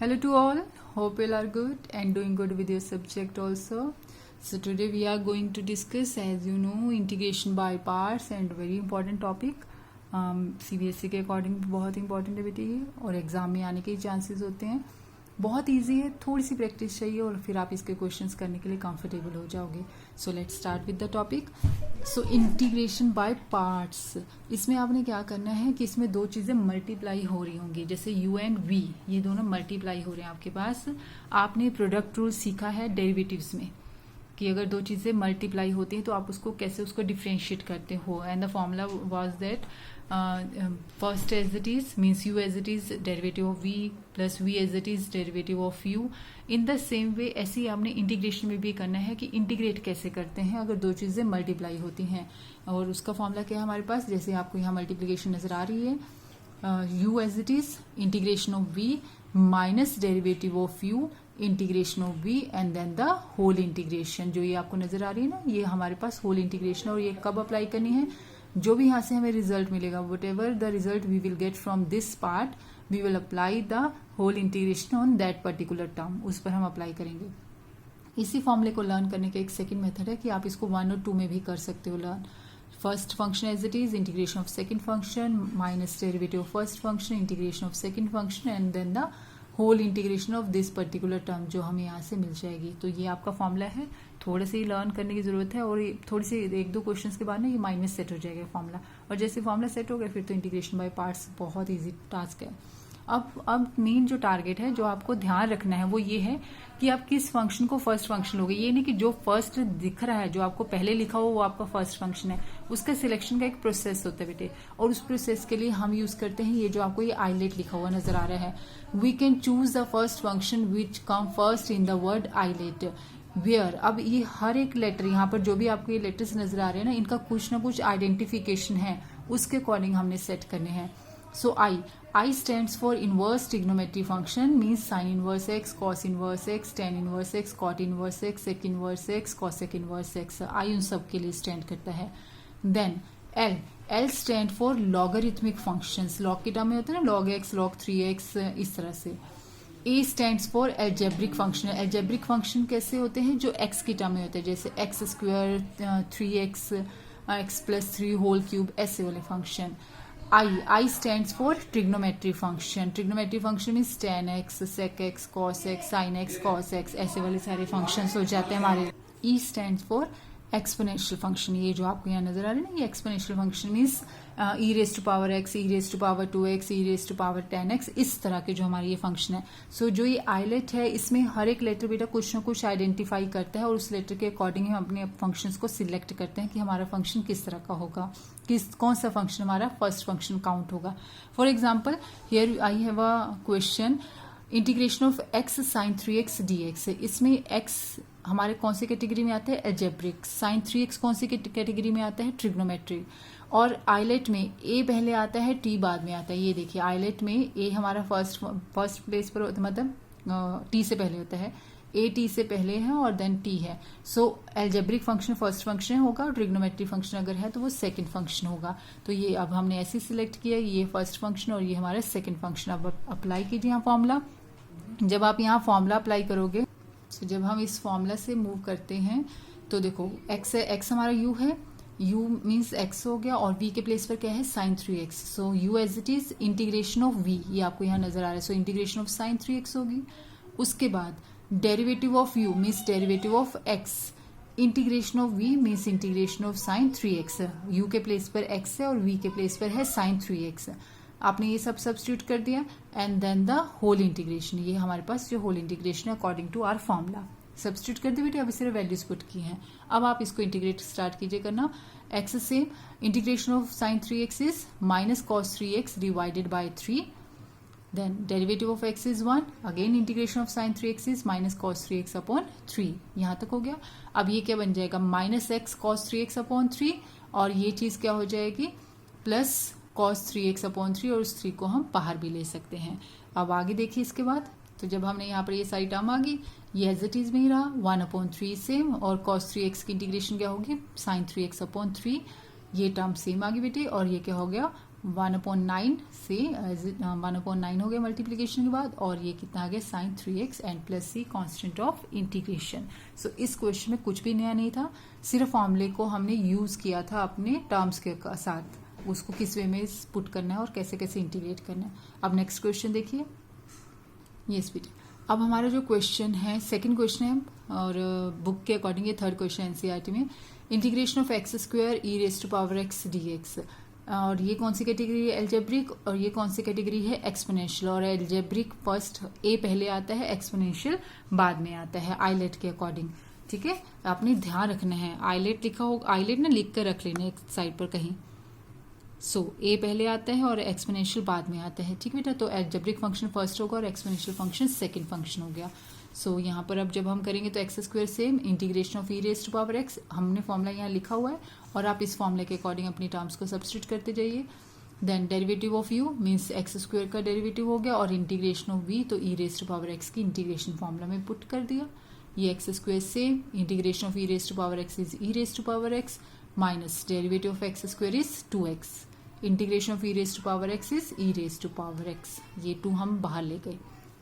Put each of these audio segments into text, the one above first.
Hello to all, hope you all are good and doing good with your subject also. So today we are going to discuss, as you know, integration by parts and very important topic. CBSE के according बहुत important है बेटी ये, और exam में आने के chances होते हैं. बहुत इजी है, थोड़ी सी प्रैक्टिस चाहिए और फिर आप इसके क्वेश्चंस करने के लिए कंफर्टेबल हो जाओगे. So let's start with the topic. So integration by parts, इसमें आपने क्या करना है कि इसमें दो चीज़ें मल्टीप्लाई हो रही होंगी, जैसे u एंड v, ये दोनों मल्टीप्लाई हो रहे हैं आपके पास. आपने प्रोडक्ट रूल सीखा है डेरिवेटिव्स में कि अगर दो चीज़ें मल्टीप्लाई होती हैं तो आप उसको कैसे उसको डिफ्रेंशिएट करते हो. And the formula was that first as it is means u as it is derivative of v plus v as it is derivative of u. In the same way ऐसे ही आपने इंटीग्रेशन में भी करना है कि इंटीग्रेट कैसे करते हैं अगर दो चीज़ें मल्टीप्लाई होती हैं. और उसका फॉर्मूला क्या है हमारे पास, जैसे आपको यहाँ मल्टीप्लीकेशन नजर आ रही है, u as it is integration of v minus derivative of u integration of v and then the whole integration. जो ये आपको नजर आ रही है ना, ये हमारे पास होल इंटीग्रेशन. और ये कब अप्लाई करनी है, जो भी यहाँ से हमें रिजल्ट मिलेगा, whatever the result we will get from this part, we will apply the whole integration on that particular term, उस पर हम अप्लाई करेंगे. इसी फॉर्मूले को लर्न करने का एक सेकेंड मेथड है कि आप इसको 1 और 2 में भी कर सकते हो learn. First function as it is integration of second function minus derivative of first function integration of second function and then the whole integration of this particular term, जो हमें यहाँ से मिल जाएगी. तो ये आपका फॉर्मूला है, थोड़े से ही लर्न करने की जरूरत है और थोड़ी सी एक दो क्वेश्चंस के बाद ना ये माइंड में सेट हो जाएगा फॉर्मूला. और जैसे फॉर्मूला सेट हो गया फिर तो इंटीग्रेशन बाय पार्ट्स बहुत ईजी टास्क है. अब मेन जो टारगेट है, जो आपको ध्यान रखना है, वो ये है कि आप किस फंक्शन को फर्स्ट फंक्शन लोगे. ये नहीं कि जो फर्स्ट दिख रहा है, जो आपको पहले लिखा हो वो आपका फर्स्ट फंक्शन है. उसका सिलेक्शन का एक प्रोसेस होता है बेटे, और उस प्रोसेस के लिए हम यूज करते हैं ये जो आपको ये आईलेट लिखा हुआ नजर आ रहा है. We can choose the first function which come first in the word ILATE where. अब ये हर एक लेटर, यहाँ पर जो भी आपको ये लेटर्स नजर आ रहे हैं ना, इनका कुछ ना कुछ आइडेंटिफिकेशन है, उसके अकॉर्डिंग हमने सेट करने हैं. So I stands for inverse trigonometry function, means sin inverse x, cos inverse x, tan inverse x, cot inverse x, sec inverse x, cosec inverse x. I उन सब के लिए स्टैंड करता है. Then L stand for logarithmic functions. log के term में होता है ना, log x, log 3x, इस तरह से. A stands for algebraic function. algebraic function कैसे होते हैं, जो x की टर्म में होते हैं, जैसे x square 3x x plus 3 whole cube, ऐसे वाले function. I stands for trigonometry function. trigonometry function means tan x, sec x, cos x, sin x, cos x, ऐसे वाले सारे functions हो जाते हैं हमारे. E stands for exponential function. ये जो आपको यहाँ नजर आ रहा है ना, ये exponential function means e raised to power x, e raised to power 2x, e raised to power 10x, इस तरह के जो हमारे ये फंक्शन है. सो जो ये आईलेट है, इसमें हर एक लेटर बेटा कुछ ना कुछ आइडेंटिफाई करता है और उस लेटर के अकॉर्डिंग हम अपने फंक्शंस को सिलेक्ट करते हैं कि हमारा फंक्शन किस तरह का होगा, कौन सा फंक्शन हमारा फर्स्ट फंक्शन काउंट होगा. For example here I have a question, integration of x sine 3x dx. इसमें x हमारे कौन सी कैटेगरी में आता है, एल्जेब्रिक. साइन 3x कौन सी कैटेगरी में आता है, ट्रिग्नोमेट्री. और आईलेट में a पहले आता है, t बाद में आता है. ये देखिए आईलेट में a हमारा फर्स्ट प्लेस पर होता है, मतलब t से पहले होता है, a t से पहले है और देन t है. सो एल्जेब्रिक फंक्शन फर्स्ट फंक्शन होगा और ट्रिग्नोमेट्री फंक्शन अगर है तो वो सेकंड फंक्शन होगा. तो ये अब हमने ऐसे सिलेक्ट किया, ये फर्स्ट फंक्शन और ये हमारा सेकंड फंक्शन. अब अप्लाई कीजिए यहाँ फॉर्मूला. जब आप यहाँ फॉर्मूला अप्लाई करोगे, तो जब हम इस फॉर्मूला से मूव करते हैं तो देखो x है, x हमारा u है, u मीन्स x हो गया और v के प्लेस पर क्या है, sine 3x. So u as it is integration of v, ये आपको यहाँ नजर आ रहा है. So integration of sine 3x होगी. उसके बाद derivative of u means derivative of x, integration of v means integration of sine 3x. u के प्लेस पर x है और v के प्लेस पर है साइन 3x. आपने ये सब सब्स्टिट्यूट कर दिया and then the whole integration. ये हमारे पास जो होल इंटीग्रेशन है according to our formula, substitute कर दिए बेटे. अभी सिर्फ वैल्यूज पुट की हैं. अब आप इसको इंटीग्रेट स्टार्ट कीजिए करना. x से integration of sine 3x is minus cos 3x divided by 3. Then derivative of x is 1. Again integration of sine 3x is minus cos 3x upon 3. यहाँ तक हो गया. अब ये क्या बन जाएगा, minus x cos 3x upon 3, और ये चीज क्या हो जाएगी, प्लस cos 3x अपॉन 3, और उस 3 को हम बाहर भी ले सकते हैं. अब आगे देखिए इसके बाद, तो जब हमने यहाँ पर ये सारी टर्म आ गई, ये एज इट इज में ही रहा 1 अपॉन 3 सेम, और cos 3x की इंटीग्रेशन क्या होगी, sin 3x अपॉन 3. ये टर्म सेम आ गई बेटे, और ये क्या हो गया, 1/9 से 1/9 हो गया मल्टीप्लीकेशन के बाद, और ये कितना आ गया sin 3x and plus c constant of integration. So इस क्वेश्चन में कुछ भी नया नहीं था, सिर्फ फॉर्मूले को हमने यूज किया था अपने टर्म्स के साथ, उसको किस वे में पुट करना है और कैसे कैसे इंटीग्रेट करना है। अब नेक्स्ट क्वेश्चन देखिए। यस बेटे, अब हमारा जो क्वेश्चन है सेकंड क्वेश्चन है, और बुक के अकॉर्डिंग ये थर्ड क्वेश्चन एनसीईआरटी में, integration of x square e raise to power x dx. और ये कौन सी कैटेगरी है? एल्जेब्रिक। और ये कौन सी कैटेगरी है? एक्सपोनेंशियल। और एल्जेब्रिक फर्स्ट ए पहले आता है, एक्सपोनेंशियल बाद में आता है आईलेट के अकॉर्डिंग। ठीक है, आपने ध्यान रखना है, आईलेट लिखा होगा, आईलेट ना लिख कर रख लेना एक साइड पर कहीं। सो ए पहले आता है और एक्सपोनेंशियल बाद में आता है। ठीक है बेटा, तो एल्जेब्रिक फंक्शन फर्स्ट होगा और एक्सपोनेंशियल फंक्शन सेकंड फंक्शन हो गया। सो यहाँ पर अब जब हम करेंगे तो x square same integration of e raise to power x, हमने फॉर्मूला यहाँ लिखा हुआ है और आप इस फॉर्मूले के अकॉर्डिंग अपनी टर्म्स को सब्स्टिट्यूट करते जाइए। Then derivative of u means x square का डेरिवेटिव हो गया, और इंटीग्रेशन ऑफ वी तो e raise to power x की इंटीग्रेशन फॉर्मूला में पुट कर दिया। ये x square same integration of e raise to power x is e raise to power x minus derivative of x square is 2x, integration of e raise to power x is e raise to power x. ये 2 हम बाहर ले गए।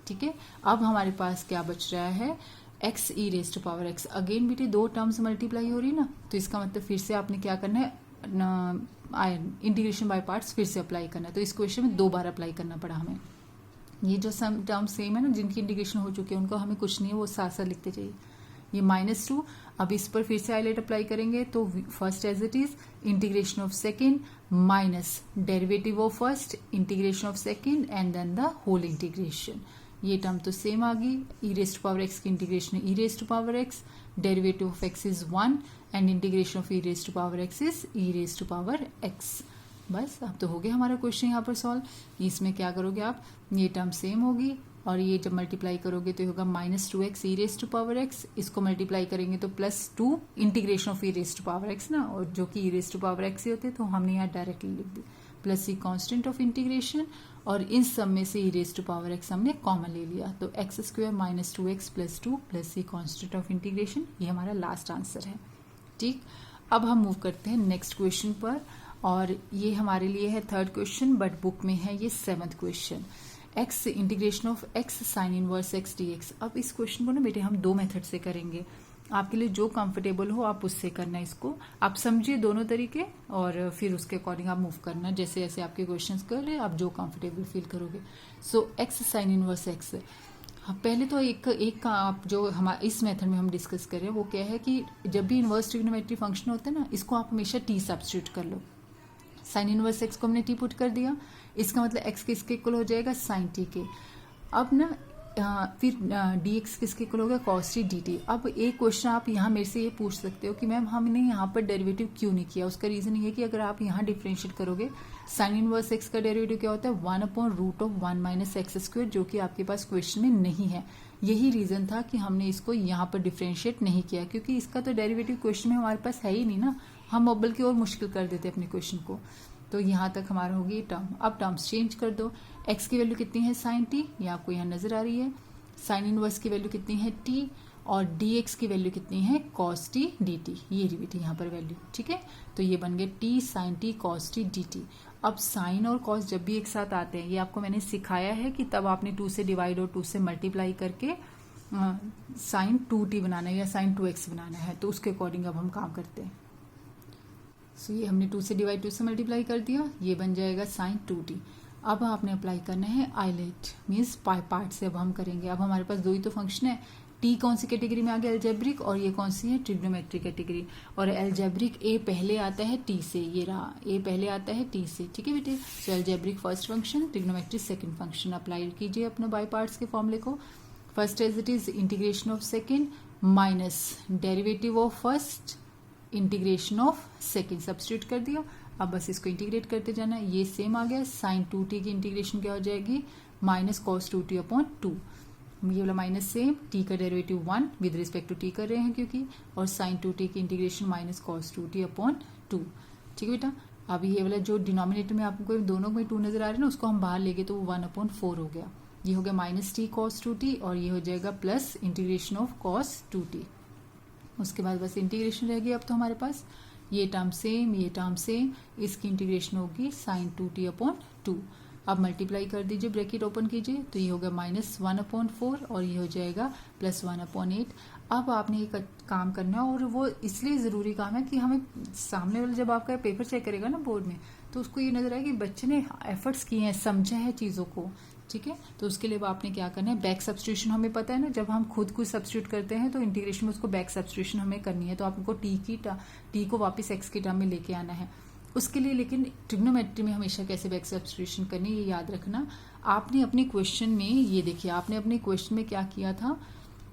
ठीक है, अब हमारे पास क्या बच रहा है? X e raise to power x. Again बेटे 2 टर्म्स मल्टीप्लाई हो रही है ना, तो इसका मतलब फिर से आपने क्या करना है, इंटीग्रेशन बाय पार्ट्स फिर से अप्लाई करना है। तो इस क्वेश्चन में 2 बार अप्लाई करना पड़ा हमें। ये जो सम टर्म सेम है ना, जिनकी इंटीग्रेशन हो चुकी है, उनको हमें कुछ नहीं है, वो साथ साथ लिखते जाइए। ये -2, अब इस पर फिर से आईलेट अप्लाई करेंगे तो first as it is integration of second minus derivative of first integration of second and then the whole integration. ये टर्म तो सेम आ गई, e raise to power x की integration e raise to power x, derivative of x is 1 and integration of e raise to power x is e raise to power x. बस अब तो हो गया हमारा क्वेश्चन यहाँ पर सॉल्व। इसमें क्या करोगे आप, ये टर्म सेम होगी और ये जब मल्टीप्लाई करोगे तो होगा -2x e raise to power x, इसको मल्टीप्लाई करेंगे तो +2 integration of e raise to power x ना, और जो कि e raise to power x ही होते तो हमने यहाँ डायरेक्टली लिख दी, plus c constant of integration, और इन सब में से e raise to power x हमने कॉमन ले लिया, तो x square -2x + 2 plus c constant of integration, ये हमारा लास्ट आंसर है। ठीक, अब हम मूव करते हैं नेक्स्ट क्वेश्चन पर, और ये हमारे लिए है थर्ड क्वेश्चन, बट बुक में है ये 7th question, x integration of x sine inverse x dx. अब इस क्वेश्चन को ना बेटे हम 2 मेथड से करेंगे, आपके लिए जो कंफर्टेबल हो आप उससे करना, इसको आप समझिए दोनों तरीके और फिर उसके अकॉर्डिंग आप मूव करना, जैसे जैसे आपके क्वेश्चंस कर रहे आप जो कंफर्टेबल फील करोगे। सो एक्स साइन इनवर्स एक्स, पहले तो एक का आप जो हमारे इस मेथड में हम डिस्कस कर रहे हैं वो क्या है कि जब भी इनवर्स ट्रिग्नोमेट्री फंक्शन होता है ना, इसको आप हमेशा टी सब्स्टिट्यूट कर लो। साइन इनवर्स एक्स को हमने टी पुट कर दिया, इसका मतलब एक्स किसके इक्वल हो जाएगा, साइन टी के। अब ना फिर dx किसके इक्वल होगा, cos t dt। अब एक क्वेश्चन आप यहाँ मेरे से ये पूछ सकते हो कि मैम हमने यहाँ पर डेरिवेटिव क्यों नहीं किया। उसका रीजन ये है कि अगर आप यहाँ डिफरेंशिएट करोगे, साइन इनवर्स x का डेरिवेटिव क्या होता है, 1/√1 - x², जो कि आपके पास क्वेश्चन में नहीं है। यही रीजन था कि हमने इसको यहाँ पर डिफरेंशिएट नहीं किया, क्योंकि इसका तो डेरिवेटिव क्वेश्चन में हमारे पास है ही नहीं ना, हम अब बल्कि और मुश्किल कर देते अपने क्वेश्चन को। तो यहाँ तक हमारा होगी टर्म। अब टर्म्स चेंज कर दो, x की वैल्यू कितनी है, साइन t, ये आपको यहाँ नजर आ रही है। साइन इनवर्स की वैल्यू कितनी है, t, और dx की वैल्यू कितनी है, cos t dt, ये रही बेटी यहाँ पर वैल्यू। ठीक है, तो ये बन गया t sine t cos t dt। अब साइन और cos जब भी एक साथ आते हैं, ये आपको मैंने सिखाया है कि तब आपने 2 से डिवाइड और 2 से मल्टीप्लाई करके साइन 2t बनाना है या साइन 2x बनाना है, तो उसके अकॉर्डिंग अब हम काम करते हैं। सो ये हमने 2 से डिवाइड 2 से मल्टीप्लाई कर दिया, ये बन जाएगा साइन 2t। अब आपने अप्लाई करना है आईलेट, मीन्स पाई पार्ट से अब हम करेंगे। अब हमारे पास 2 ही तो फंक्शन है, टी कौन सी कैटेगरी में आ गया, एल्जेब्रिक, और ये कौन सी है, ट्रिग्नोमेट्रिक कैटेगरी। और एल्जेब्रिक ए पहले आता है टी से, ये रहा ए पहले आता है टी से। ठीक है बेटे, so algebraic first function, trigonometric second function. Apply कीजिए अपने बाई पार्ट्स के फॉर्मूले को। First as it is integration of second minus derivative of first integration of second, substitute कर दिया। अब बस इसको इंटीग्रेट करते जाना, ये सेम आ गया। साइन 2t की इंटीग्रेशन क्या हो जाएगी, माइनस कॉस 2t/2, ये वाला माइनस सेम, t का derivative 1 with respect to t कर रहे हैं क्योंकि, और साइन 2t की इंटीग्रेशन माइनस कॉस 2t/2। ठीक है बेटा, अब ये वाला जो डिनोमिनेटर में आपको दोनों में 2 नजर आ रहे हैं ना, उसको हम बाहर लेंगे तो वो 1/4 हो गया। ये हो गया माइनस t cos 2t, और ये हो जाएगा plus integration of cos 2t। उसके बाद बस इंटीग्रेशन रह गई अब तो हमारे पास। ये टर्म सेम, ये टर्म सेम, इसकी इंटीग्रेशन होगी साइन 2t/2। अब मल्टीप्लाई कर दीजिए, ब्रैकेट ओपन कीजिए, तो ये होगा -1/4 और ये हो जाएगा +1/8। अब आपने एक काम करना है, और वो इसलिए ज़रूरी काम है कि हमें सामने वाला जब आपका पेपर चेक करेगा ना बोर्ड में, तो उसको ये नजर आए कि बच्चे ने एफर्ट्स किए हैं, समझा है चीज़ों को, ठीक है। तो उसके लिए आपने क्या करना है, बैक सब्स्टिट्यूशन हमें पता है ना, जब हम खुद कुछ सब्स्टिट्यूट करते हैं तो इंटीग्रेशन में उसको बैक सब्स्टिट्यूशन हमें करनी है, तो आपको टी को वापस एक्स की टर्म में लेके आना है उसके लिए। लेकिन ट्रिग्नोमेट्री में हमेशा कैसे बैक सब्स्टिट्यूशन करनी है ये याद रखना। आपने अपने क्वेश्चन में, ये देखिए, आपने अपने क्वेश्चन में क्या किया था,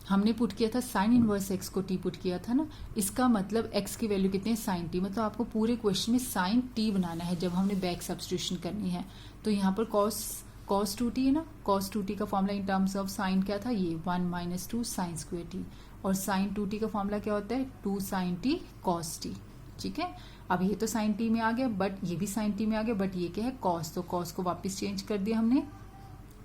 हमने पुट किया था साइन इनवर्स एक्स को टी पुट किया था ना, इसका मतलब एक्स की वैल्यू कितनी है, साइन टी, मतलब आपको पूरे क्वेश्चन में साइन टी बनाना है जब हमने बैक सब्स्टिट्यूशन करनी है। तो यहाँ पर cos 2t है ना, cos 2t का formula in terms of sine क्या था, ये 1 - 2 sin स्क्वायर टी, और साइन 2t का फॉर्मूला क्या होता है, 2 sin t cos t, ठीक है। अब ये तो साइन टी में आ गया, बट ये भी साइन टी में आ गया, बट ये क्या है, cos, तो cos को वापस चेंज कर दिया हमने,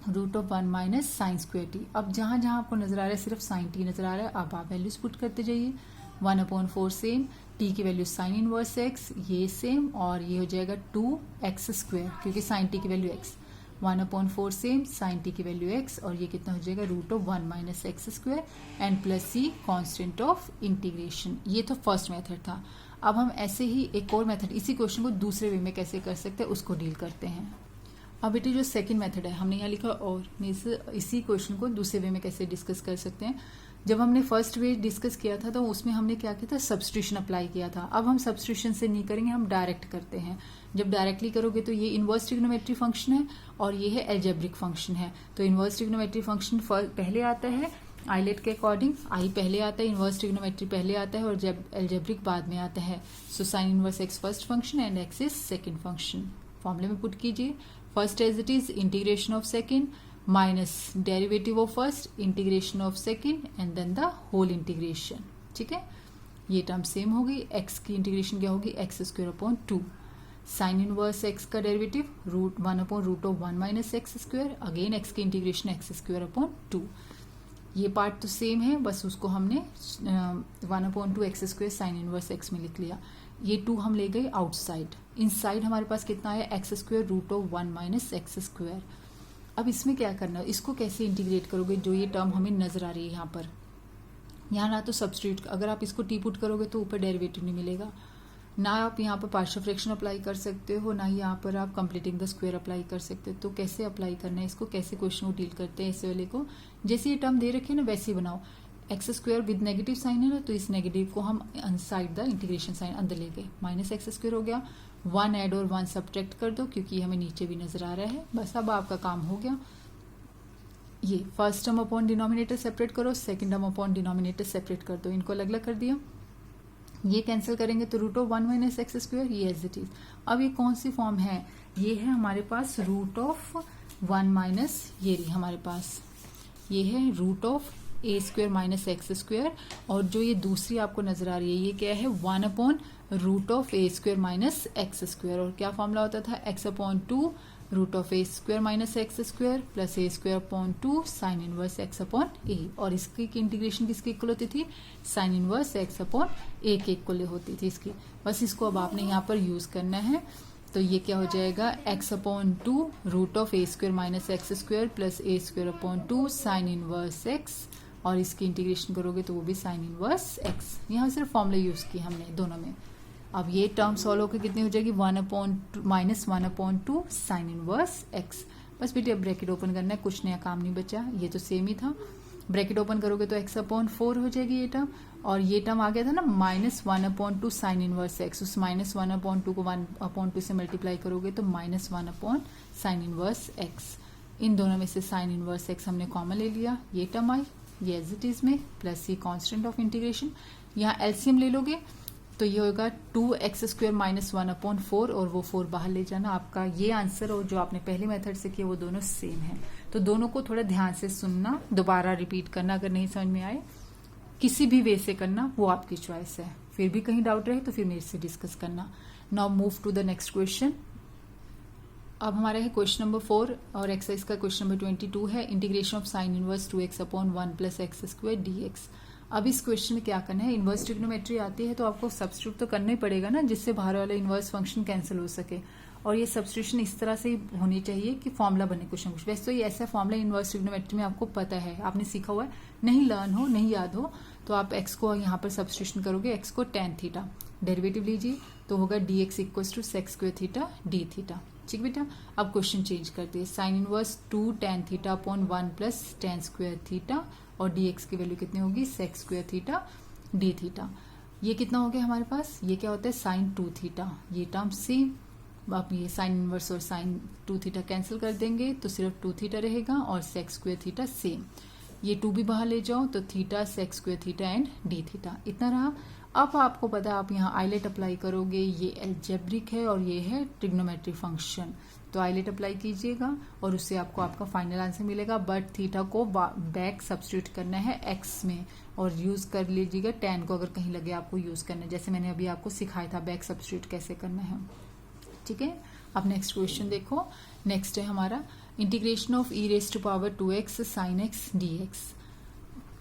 √1 - sin स्क्वायर टी। अब जहां जहां आपको नजर आ रहा है सिर्फ साइन टी नजर आ रहा है, अब आप वैल्यूज पुट करते जाइए। 1/4 सेम, टी की वैल्यू साइन इनवर्स एक्स, ये सेम, और ये हो जाएगा 2x², क्योंकि साइन टी की value x। 1/4 same, sine t की वैल्यू x, और ये कितना हो जाएगा, √1 - x² and plus C constant of integration. ये तो फर्स्ट मेथड था। अब हम ऐसे ही एक और मेथड, इसी क्वेश्चन को दूसरे वे में कैसे कर सकते हैं उसको डील करते हैं। अब बेटे जो सेकंड मेथड है, हमने यहाँ लिखा और इसी क्वेश्चन को दूसरे वे में कैसे डिस्कस कर सकते हैं। जब हमने फर्स्ट वे डिस्कस किया था तो उसमें हमने क्या किया था, सब्स्टिट्यूशन अप्लाई किया था। अब हम सब्स्टिट्यूशन से नहीं करेंगे, हम डायरेक्ट करते हैं। जब डायरेक्टली करोगे तो ये इनवर्स ट्रिग्नोमेट्री फंक्शन है और ये है एल्जेब्रिक फंक्शन है। तो इनवर्स ट्रिग्नोमेट्री फंक्शन पहले आता है आईलेट के अकॉर्डिंग, आई पहले आता है, इनवर्स ट्रिग्नोमेट्री पहले आता है, और जब एल्जेब्रिक बाद में आता है। So sine inverse x first function and x is second function. फॉर्मूले में पुट कीजिए, first as it is integration of second minus derivative of first, integration of second, and then the whole integration, ठीक है। ये term same होगी, x की integration क्या होगी, x²/2, साइन इनवर्स एक्स का डेरिवेटिव √1/√1 - x², अगेन एक्स की integration x²/2। ये पार्ट तो सेम है, बस उसको हमने 1/2 x² साइन इनवर्स एक्स में लिख लिया। ये 2 हम ले गए आउटसाइड, इनसाइड हमारे पास कितना है, x² √1 - x²। अब इसमें क्या करना है, इसको कैसे इंटीग्रेट करोगे, जो ये टर्म हमें नजर आ रही है यहाँ पर। यहाँ ना तो सब्स्टिट्यूट, अगर आप इसको टी पुट करोगे तो ऊपर डेरिवेटिव नहीं मिलेगा, ना आप यहाँ पर पार्शियल फ्रैक्शन अप्लाई कर सकते हो, ना ही यहाँ पर आप कंप्लीटिंग द स्क्वायर अप्लाई कर सकते हो। तो कैसे अप्लाई करना है इसको, कैसे क्वेश्चन को डील करते हैं इस वाले को, जैसे ये टर्म दे रखे ना वैसे ही बनाओ। x² विद नेगेटिव साइन है ना, तो इस नेगेटिव को हम अनसाइड द इंटीग्रेशन साइन अंदर ले गए, -x² हो गया। 1 ऐड और 1 सब्ट्रैक्ट कर दो, क्योंकि ये हमें नीचे भी नजर आ रहा है। बस अब आपका काम हो गया। ये first term upon denominator separate करो, second term upon denominator separate कर दो, इनको अलग अलग कर दिया। ये कैंसिल करेंगे तो √1 - x², ये एज इट इज। अब ये कौन सी फॉर्म है, ये है हमारे पास √1 - ये रही हमारे पास, ये है √a² - x², और जो ये दूसरी आपको नजर आ रही है ये क्या है, 1/√a² - x², और क्या फॉर्मूला होता था, x/2 √a² - x² plus a²/2 sine inverse x/a, और इसकी इंटीग्रेशन किसके इक्वल होती थी, साइन इनवर्स x/a के इक्वल होती थी इसकी। बस इसको अब आपने यहाँ पर यूज करना है। तो ये क्या हो जाएगा, x/2 √a² - x² plus a²/2 sign inverse x, और इसकी इंटीग्रेशन करोगे तो वो भी साइन इनवर्स x। यहाँ सिर्फ फॉर्मूला यूज किया हमने दोनों में। अब ये टर्म सॉल्व होकर कितनी हो जाएगी, 1/2 साइन इनवर्स x। बस बेटे अब ब्रैकेट ओपन करना है, कुछ नया काम नहीं बचा, ये तो सेम ही था। ब्रैकेट ओपन करोगे तो x/4 हो जाएगी ये टर्म, और ये टर्म आ गया था ना -1/2 साइन इनवर्स x, उस -1/2 को 1/2 से मल्टीप्लाई करोगे तो -1 साइन इनवर्स x। इन दोनों में से साइन इनवर्स x हमने कॉमन ले लिया, ये टर्म आई, ये एज इट इज में, plus C constant of integration. यहाँ एलसीएम ले लोगे तो ये होगा 2x² - 1/4, और वो 4 बाहर ले जाना। आपका ये आंसर और जो आपने पहले मेथड से किया वो दोनों सेम है। तो दोनों को थोड़ा ध्यान से सुनना, दोबारा रिपीट करना, अगर नहीं समझ में आए किसी भी वे से करना, वो आपकी चॉइस है। फिर भी कहीं डाउट रहे तो फिर मेरे से डिस्कस करना। Now move to the next question. अब हमारा है क्वेश्चन नंबर 4 और एक्सरसाइज का क्वेश्चन नंबर 22 है, integration of sine inverse 2x/1 + x² dx। अब इस क्वेश्चन में क्या करना है, इनवर्स ट्रिग्नोमेट्री आती है तो आपको सब्स्टिट्यूट तो करना ही पड़ेगा ना, जिससे बाहर वाला इनवर्स फंक्शन कैंसिल हो सके। और ये सब्स्टिट्यूशन इस तरह से होनी चाहिए कि फॉर्मूला बने कुछ ना कुछ। वैसे तो ये ऐसा फॉर्मूला इनवर्स ट्रिग्नोमेट्री में आपको पता है, आपने सीखा हुआ है, नहीं लर्न हो, नहीं याद हो तो आप एक्स को यहाँ पर सब्स्टिट्यूशन करोगे, एक्स को tan थीटा, डेरिवेटिव लीजिए तो होगा dx equals to sec square theta d theta. ठीक बेटा, अब क्वेश्चन चेंज कर दिए, sine inverse 2 tan theta upon 1 plus tan square theta और dx की वैल्यू कितनी होगी, sec square theta d theta. ये कितना हो गया हमारे पास, ये क्या होता है साइन 2 थीटा, ये टर्म सेम। आप ये साइन इनवर्स और साइन 2 थीटा कैंसिल कर देंगे तो सिर्फ 2 थीटा रहेगा और sec स्क्वायर थीटा सेम, ये 2 भी बाहर ले जाओ तो theta sec square theta and d theta इतना रहा। अब आपको पता है आप यहाँ आइलेट अप्लाई करोगे, ये एल्जेब्रिक है और ये है ट्रिग्नोमेट्री फंक्शन, तो आइलेट अप्लाई कीजिएगा और उससे आपको आपका फाइनल आंसर मिलेगा। बट थीटा को बैक सब्स्टिट्यूट करना है एक्स में और यूज कर लीजिएगा tan को, अगर कहीं लगे आपको यूज करना है, जैसे मैंने अभी आपको सिखाया था बैक सब्स्टिट्यूट कैसे करना है। ठीक है, अब नेक्स्ट क्वेश्चन देखो, नेक्स्ट है हमारा integration of e raise to power 2x sin x dx।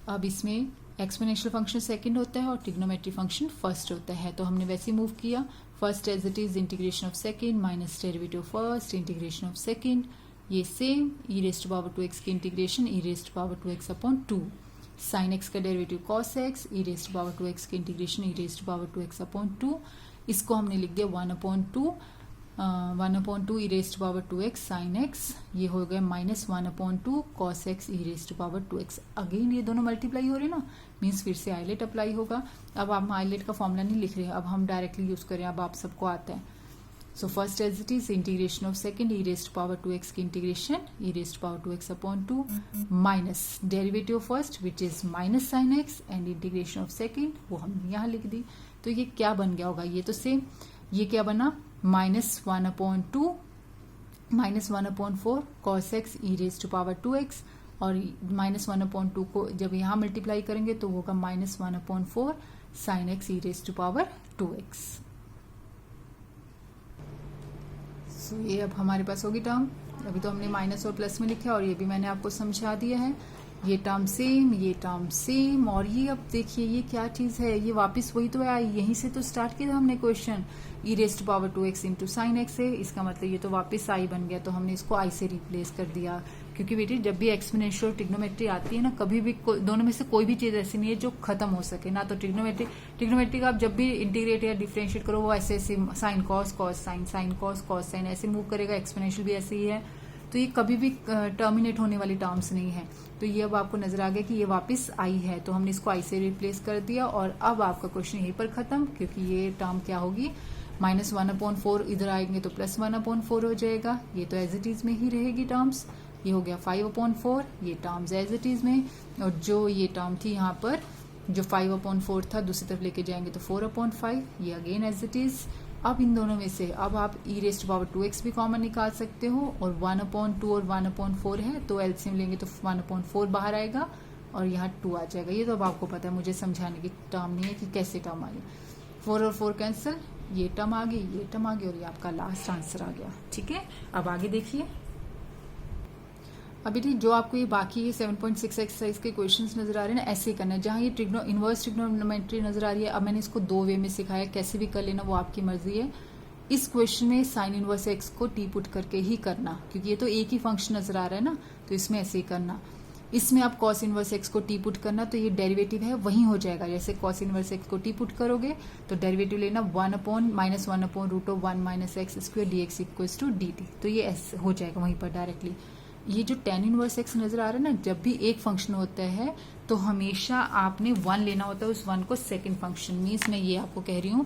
अब इसमें एक्सपोनेंशियल फंक्शन सेकंड होता है और ट्रिग्नोमेट्री फंक्शन फर्स्ट होता है, तो हमने वैसे मूव किया, first as it is integration of second minus derivative first integration of second, ये same e raise to power 2x की integration e raise to power 2x upon 2, sine x का derivative cos x, e raise to power 2x की integration e raise to power 2x upon 2, इसको हमने लिख दिया 1/2 e raise to power 2x sine x, ये हो गया -1/2 cos x e raise to power 2x। Again ये दोनों मल्टीप्लाई हो रहे हैं ना, मीन्स फिर से आइलेट अप्लाई होगा। अब हम आइलेट का फॉर्मूला नहीं लिख रहे हैं, अब हम डायरेक्टली यूज करें, अब आप सबको आता है। So first as it is integration of second e raise to power 2x की integration e raise to power 2x upon 2 minus derivative first which is minus sine x and integration of second वो हमने यहाँ लिख दी। तो ये क्या बन गया होगा, ये तो सेम, ये क्या बना -1/2 -1/4 cos x e raise to power 2x और -1/2 को जब यहाँ मल्टीप्लाई करेंगे तो होगा -1/4 sin x e raise to power 2x। So ये अब हमारे पास होगी टर्म, अभी तो हमने माइनस और प्लस में लिखा है और ये भी मैंने आपको समझा दिया है, ये टर्म सेम, ये टर्म सेम। और ये अब देखिए ये क्या चीज है, ये वापस वही तो आई, यहीं से तो स्टार्ट किया था हमने question, e raise to power 2x into sine x है, इसका मतलब ये तो वापस आई बन गया, तो हमने इसको आई से रिप्लेस कर दिया। क्योंकि बेटी जब भी एक्सपोनेंशियल ट्रिग्नोमेट्री आती है ना, कभी भी दोनों में से कोई भी चीज ऐसी नहीं है जो खत्म हो सके ना। तो ट्रिग्नोमेट्री का आप जब भी इंटीग्रेट या डिफरेंशिएट करो वो ऐसे sine cos cos sine, sine cos cos sine ऐसे मूव करेगा, एक्सपोनेंशियल भी ऐसे ही है, तो ये कभी भी टर्मिनेट होने वाली टर्म्स नहीं है। तो ये अब आपको नजर आ गया कि ये वापस आई है, तो हमने इसको आई से रिप्लेस कर दिया और अब आपका क्वेश्चन यहीं पर खत्म, क्योंकि ये टर्म क्या होगी -1/4, इधर आएंगे तो +1/4 हो जाएगा, ये तो एज इट इज में ही रहेगी टर्म्स। ये हो गया 5/4, ये टर्म्स एज इट इज में, और जो ये टर्म थी यहाँ पर जो 5/4 था दूसरी तरफ लेके जाएंगे तो 4/5, ये अगेन एज इट इज। अब इन दोनों में से अब आप e raise to power 2x भी कॉमन निकाल सकते हो और 1/2 और 1/4 है तो एलसीएम लेंगे तो 1/4 बाहर आएगा और यहाँ 2 आ जाएगा। ये तो अब आपको पता है, मुझे समझाने की टर्म नहीं है कि कैसे टर्म आई। 4 और 4 कैंसिल, ये टर्म आ गई, ये टर्म आ गई और ये आपका लास्ट आंसर आ गया। ठीक है, अब आगे देखिए। अभी ठीक जो आपको ये बाकी ये 7.6 एक्सरसाइज के क्वेश्चंस नजर आ रहे हैं ना, ऐसे ही करना है। जहां ये इनवर्स ट्रिग्नोमेट्री नजर आ रही है, अब मैंने इसको 2 वे में सिखाया, कैसे भी कर लेना वो आपकी मर्जी है। इस क्वेश्चन में साइन इनवर्स एक्स को टी पुट करके ही करना, क्योंकि ये तो एक ही फंक्शन नजर आ रहा है ना, तो इसमें ऐसे ही करना। इसमें आप कॉस इनवर्स एक्स को टी पुट करना, तो ये डेरिवेटिव है वही हो जाएगा, जैसे कॉस इनवर्स एक्स को टी पुट करोगे तो डेरिवेटिव लेना 1/-1/√1 - x² dx equals to dt, तो ये ऐसे हो जाएगा वहीं पर डायरेक्टली। ये जो tan इनवर्स x नजर आ रहा है ना, जब भी एक फंक्शन होता है तो हमेशा आपने 1 लेना होता है, उस 1 को सेकंड फंक्शन। मीन्स मैं ये आपको कह रही हूँ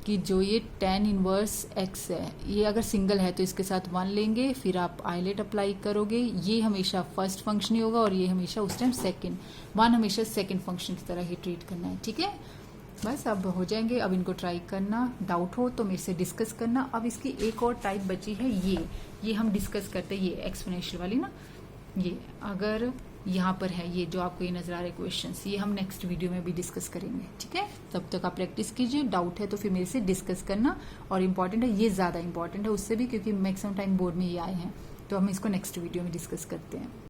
कि जो ये tan इनवर्स x है, ये अगर सिंगल है तो इसके साथ 1 लेंगे, फिर आप आइलेट अप्लाई करोगे, ये हमेशा फर्स्ट फंक्शन ही होगा और ये हमेशा उस टाइम सेकंड, 1 हमेशा सेकंड फंक्शन की तरह ही ट्रीट करना है। ठीक है, बस अब हो जाएंगे। अब इनको ट्राई करना, डाउट हो तो मेरे से डिस्कस करना। अब इसकी एक और टाइप बची है, ये हम डिस्कस करते हैं, ये एक्सपोनेंशियल वाली ना, ये अगर यहाँ पर है, ये जो आपको ये नजर आ रहे क्वेश्चंस, ये हम नेक्स्ट वीडियो में भी डिस्कस करेंगे। ठीक है, तब तक आप प्रैक्टिस कीजिए, डाउट है तो फिर मेरे से डिस्कस करना। और इम्पॉर्टेंट है, ये ज्यादा इंपॉर्टेंट है उससे भी, क्योंकि मैक्सिमम टाइम बोर्ड में ये आए हैं, तो हम इसको नेक्स्ट वीडियो में डिस्कस करते हैं।